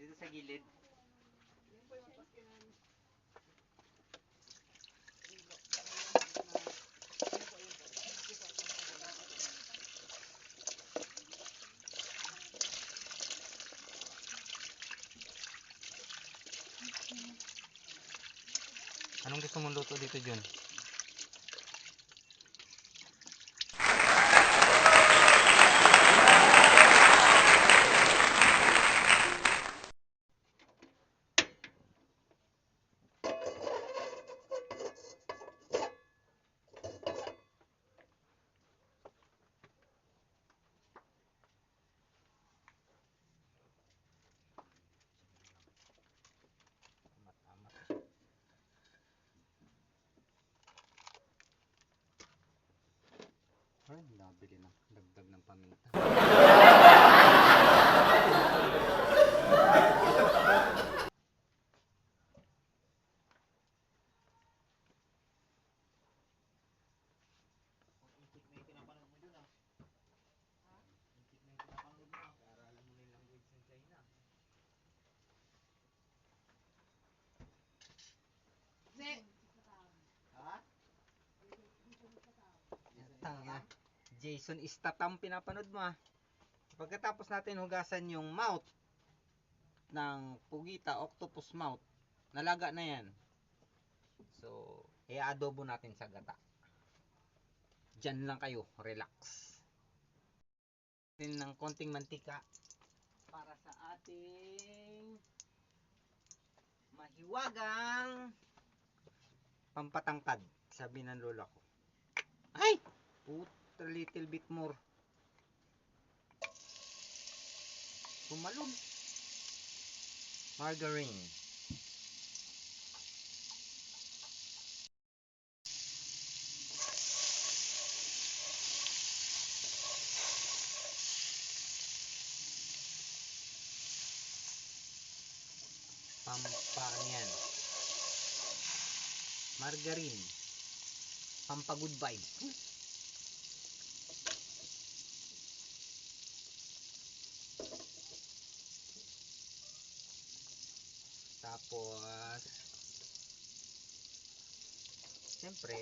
Dito sa gilid. Anong gusto mong luto dito, John? Ay, nabili ng dagdag ng paminta. Jason Statham pinapanood mo ah. Pagkatapos natin hugasan yung mouth ng pugita, octopus mouth, nalaga na yan. So, i-adobo natin sa gata. Diyan lang kayo, relax. Ng konting mantika para sa ating mahiwagang pampatangkad, sabi ng lola ko. Ay! Put a little bit more. Pumalog. Margarine. Pampanian. Margarine. Pampa good vibe. Tapos siyempre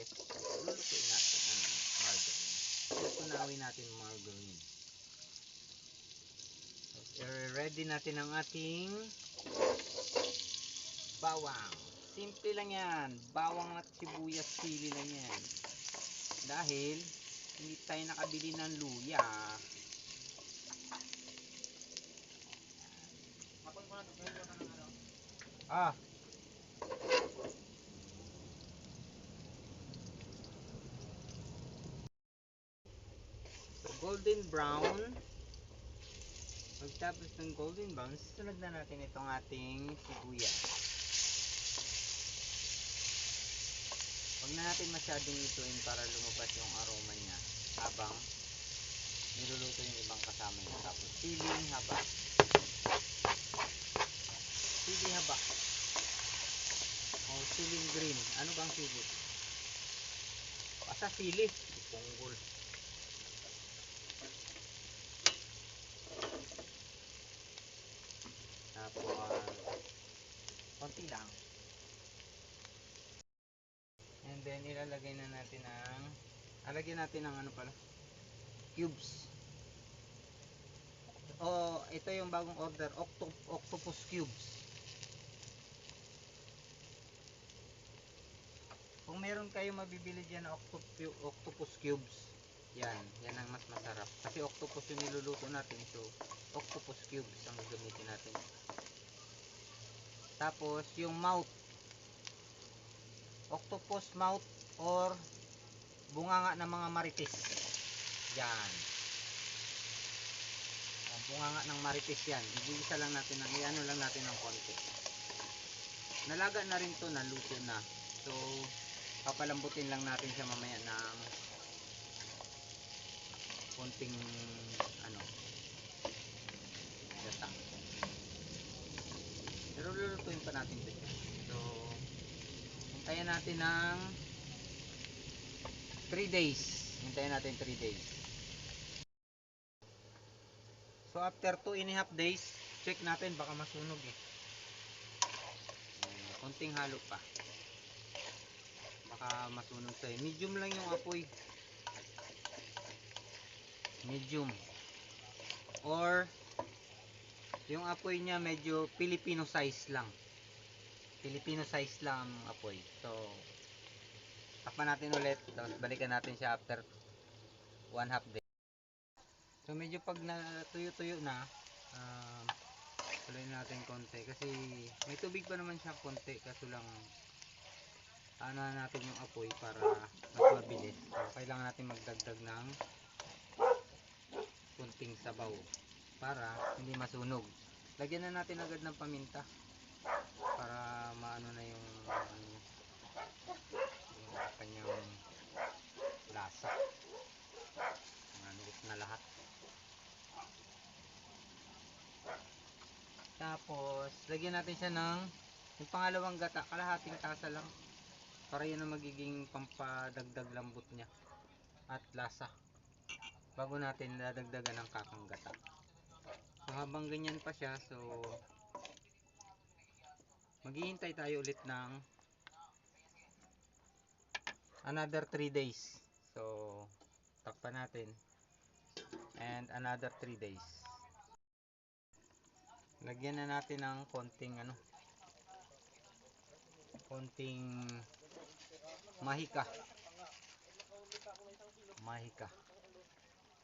lulutuin natin ang margarine. Tunawin natin margarine. So, ready natin ang ating bawang. Simple lang yan. Bawang at sibuyas, sili lang yan. Dahil hindi tayo nakabili ng luya. Ah. So, golden brown. Pagtapos ng golden brown, susunod na natin itong ating sibuyas. Huwag na natin masyadong lutuin para lumabas yung aroma niya habang niluluto yung ibang kasama niya. Tapos siling haba. Siling haba. O siling green. Ano bang sili? Basta sili. Punggol. Tapos konti lang. And then ilalagay na natin ang ano pala, cubes. O ito yung bagong order, octopus cubes. Kung meron kayo mabibili diyan na octopus cubes, yan ang mas masarap kasi octopus yung niluluto natin, so octopus cubes ang gagamitin natin. Tapos yung mouth, octopus mouth or bunganga ng mga marites. Yan. Ang bunganga ng marites yan. Igisa lang natin ng iano lang natin ng konti. Nalaga na rin to, naluto na. So papalambutin lang natin siya mamaya ng konting gata. Pero lulutuin pa natin ito. So hintayin natin ng 3 days. Hintayin natin 3 days. So after 2.5 days, check natin, baka masunog eh. Konting halo pa. Baka masunog tayo. Medium lang yung apoy. Medium. Or yung apoy niya medyo Filipino size lang. Filipino size lang ang apoy. So, takpan natin ulit. Tapos balikan natin siya after 1/2 day. So, medyo pag natuyo-tuyo na, tuloy natin konti. Kasi may tubig pa naman siya konti. Kaso lang, ano natin yung apoy para mas mabilis. So, kailangan natin magdagdag ng kunting sabaw para hindi masunog. Lagyan na natin agad ng paminta para maano na yung kanyang lasa. Manuot na lahat. Tapos lagyan natin siya ng yung pangalawang gata, kalahating tasa lang para yun ang magiging pampadagdag lambot niya at lasa bago natin dadagdagan ng kakang gata. So habang ganyan pa siya, so maghihintay tayo ulit ng another 3 days. So takpan natin and another 3 days. Lagyan na natin ng konting konting mahika.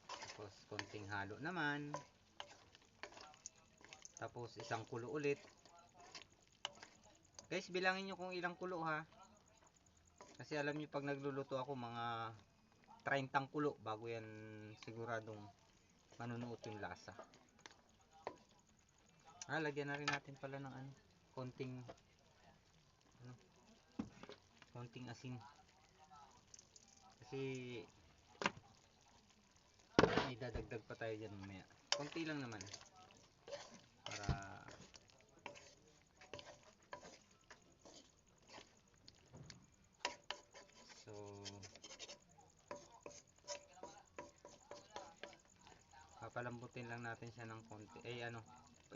Tapos konting halo naman. Tapos isang kulo ulit. Guys, bilangin nyo kung ilang kulo ha. Kasi alam nyo pag nagluluto ako mga 30 kulo bago yan siguradong manunuot yung lasa. Lagyan na rin natin pala ng konting asin. Kasi may dadagdag pa tayo dyan mamaya. Konti lang naman. Para so papalambutin lang natin siya ng konti.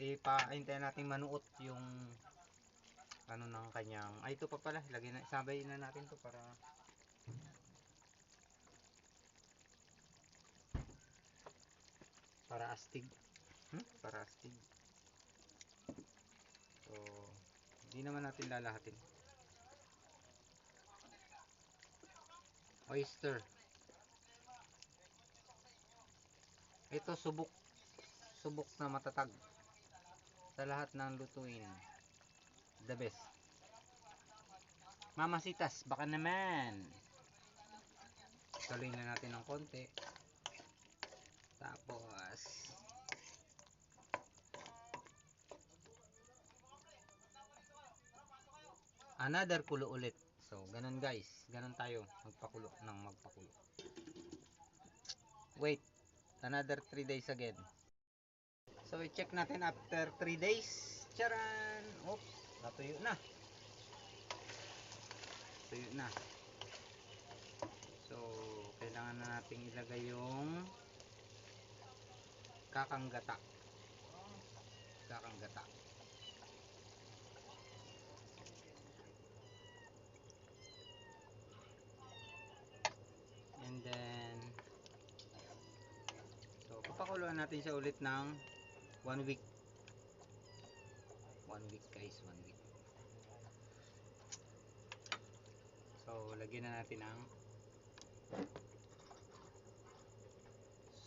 Ipahintayin natin manuot yung ng kanyang ito pa pala, sabay na natin to para astig. Para astig. So hindi naman natin lalahatin. Oyster, ito subok na matatag sa lahat ng lutuin. The best. Mamasitas, baka naman. Tuloy na natin ng konti. Tapos another kulo ulit. So ganun guys, ganun tayo magpakulo. Wait, another 3 days again. So i-check natin after 3 days. Charan! Oops, natuyo na. So kailangan na nating ilagay yung kakang gata. And then so papakuluan natin siya ulit ng 1 week. 1 week guys, 1 week. So lagyan na natin ang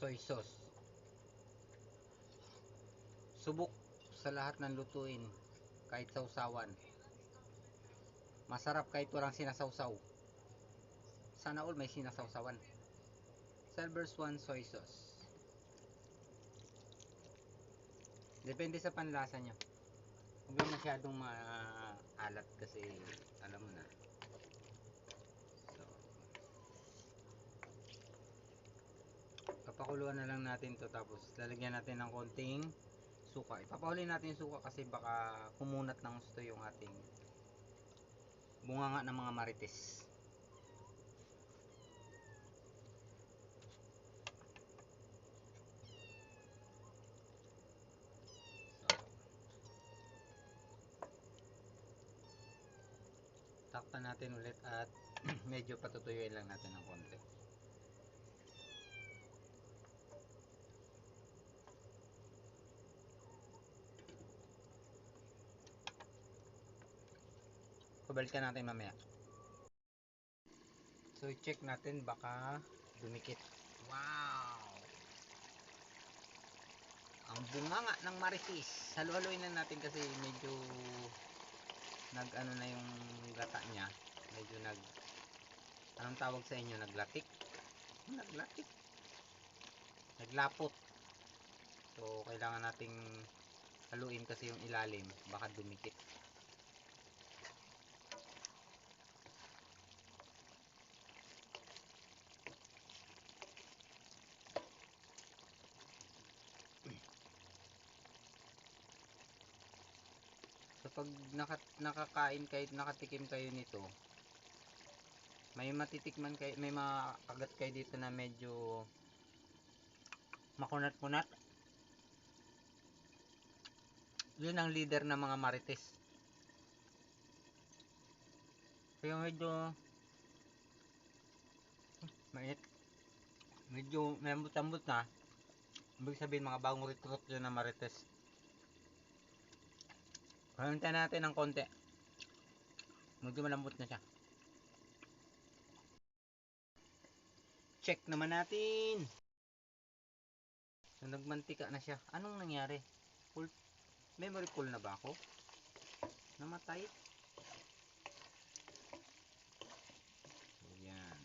soy sauce. Subok sa lahat ng lutuin, kahit sausawan. Masarap kahit walang sinasawsaw. Sana all may sinasawsawan. Silver Swan soy sauce. Depende sa panlasa nyo. Huwag lang masyadong maalat kasi alam mo na. So papakuluan na lang natin to, tapos lalagyan natin ng konting suka. Ipapahuli natin yung suka kasi baka kumunat ng gusto yung ating bunganga ng mga marites. So Takpan natin ulit at medyo patutuyuin lang natin ng konti. Pabalikan natin mamaya. So i-check natin baka dumikit. Wow! Ang bunganga ng marites. Halo-haloin lang natin kasi medyo nag-ano na yung gata niya. Medyo anong tawag sa inyo? Naglatik? Naglatik? Naglapot. So kailangan nating haluin kasi yung ilalim. Baka dumikit. So pag nakakain kayo, nakatikim kayo nito, may matitikman kayo, may makagat kayo dito na medyo makunat-kunat. Yun ang leader ng mga marites. Kaya medyo mainit. Medyo lambot-lambot na. Ibig sabihin mga bagong recruit yun na marites. Pahintayin natin ng konti. Medyo malambot na siya. Check naman natin. So, nagmantika na siya. Anong nangyari? Memory full na ba ako? Namatay? Ayan.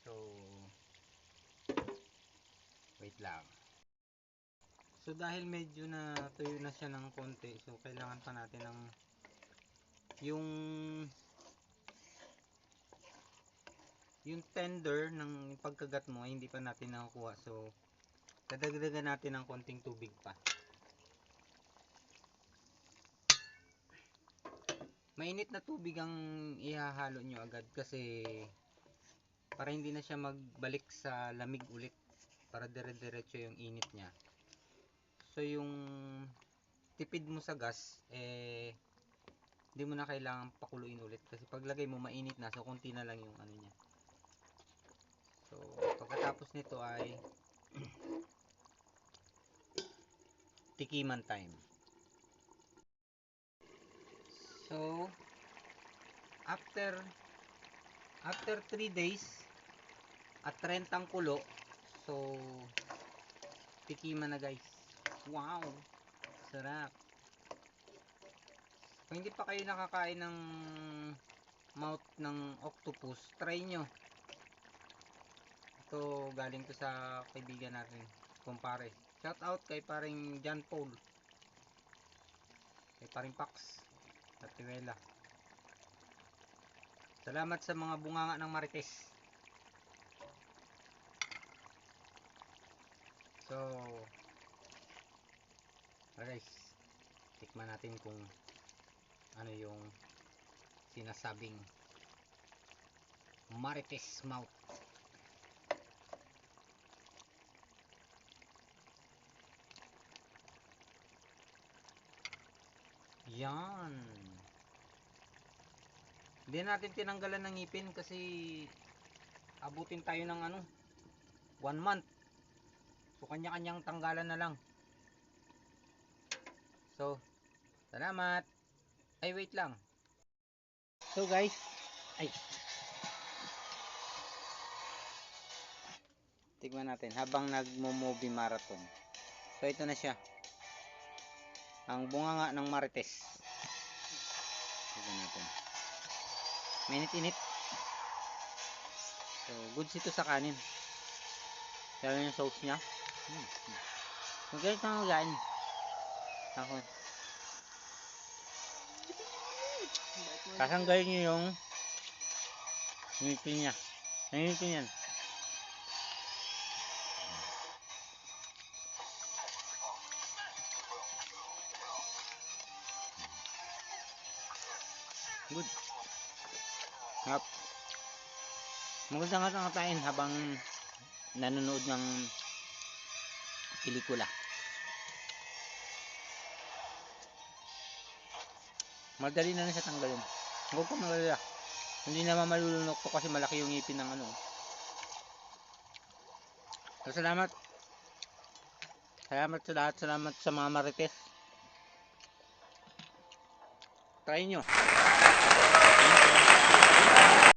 So, wait lang. So, dahil medyo na tuyo na siya ng konti, so kailangan pa natin ng yung tender ng pagkagat mo ay hindi pa natin nakukuha. So, dadagdagan natin ng konting tubig pa. Mainit na tubig ang ihahalo nyo agad kasi para hindi na siya magbalik sa lamig ulit, para dire-diretso yung init niya. So yung tipid mo sa gas hindi mo na kailangan pakuluin ulit kasi paglagay mo mainit na, so konti na lang yung ano niya. So pagkatapos nito ay tikiman time. So after 3 days at 30 kulo, so tikiman na guys. Wow, sarap. Kung hindi pa kayo nakakain ng mouth ng octopus, try nyo. Ito galing to sa kaibigan natin, kumpare. Shout out kay paring John Paul, kay paring Pax at Tiwela. Salamat sa mga bunganga ng marites. So guys, tikman natin kung ano yung sinasabing marites mouth. Yan. Hindi natin tinanggalan ng ngipin kasi abutin tayo ng 1 month. So kanya-kanyang tanggalan na lang. So salamat. Ay wait lang. So guys, tignan natin habang nagmo-movie marathon. So ito na siya. Ang bunganga ng marites. Tignan natin. Mainit-init. So goods ito sa kanin. Kaya yung sauce niya. Magalit na magain. Ako. Kasanggalin nyo yung ngipin niya. Ngipin yan. Good. Maganda nga kain habang nanonood ng pelikula. Madali na siya tanggalin. Huwag ka magalala. Hindi naman malulunok to kasi malaki yung ngipin ng ano. So, salamat. Salamat sa lahat. Salamat sa mga marites. Try nyo. Thank you.